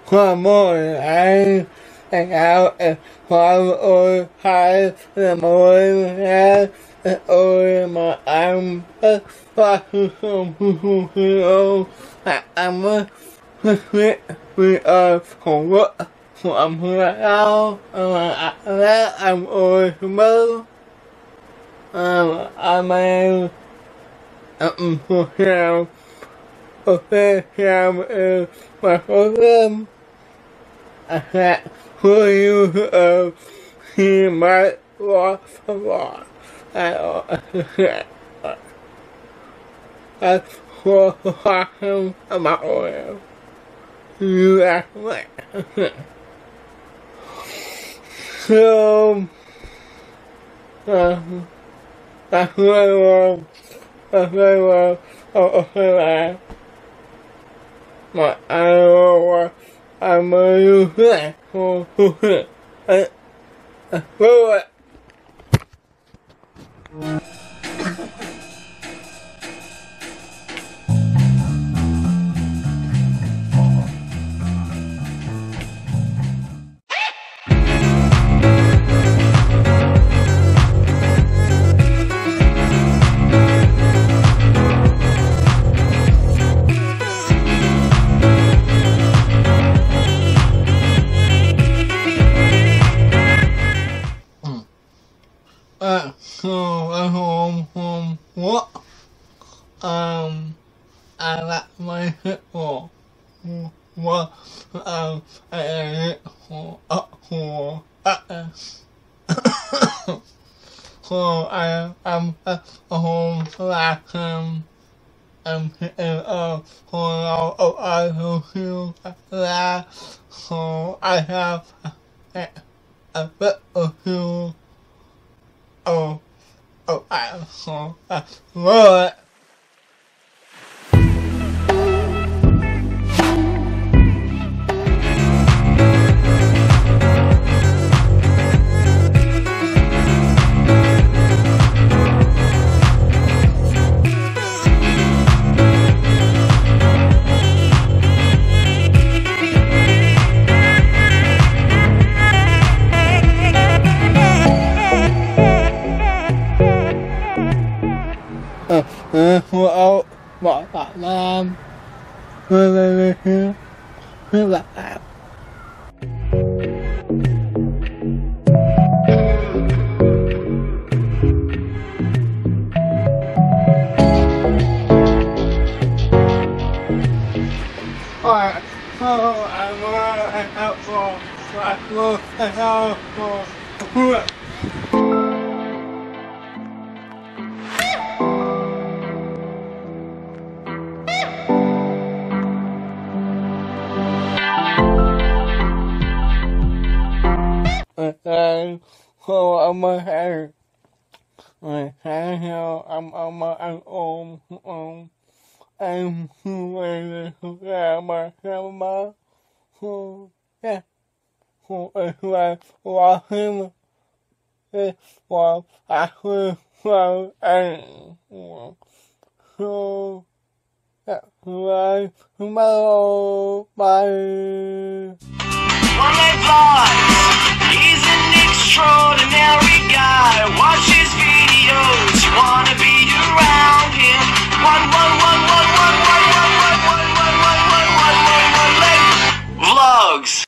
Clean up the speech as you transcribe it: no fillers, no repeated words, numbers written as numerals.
One morning and out at 5:05 in the morning, and over my arm, watching some people feel like I'm we are from work. I'm right now, I'm always move. I'm here. Okay, here is my program. I said, who you he might walk a lot. That's for talking about oil. You ask me. So, that's very well. That's very well. Okay, but I don't know what I'm going to say. So I'm home from work. I got my football. What I ate for so I'm at home last time. I'm picking up for all I feel that. So I have a bit of you. I love it. Well, what that lamb? Alright, so I'm out for and so I'm my hair. I'm on my own. I'm waiting to grab my camera. So, yeah. So, it's like watching it was actually so angry. So, yeah. Bye. Bye. OneLegVlogs. He's an extraordinary guy. Watch his videos. You wanna be around him. OneLegVlogs.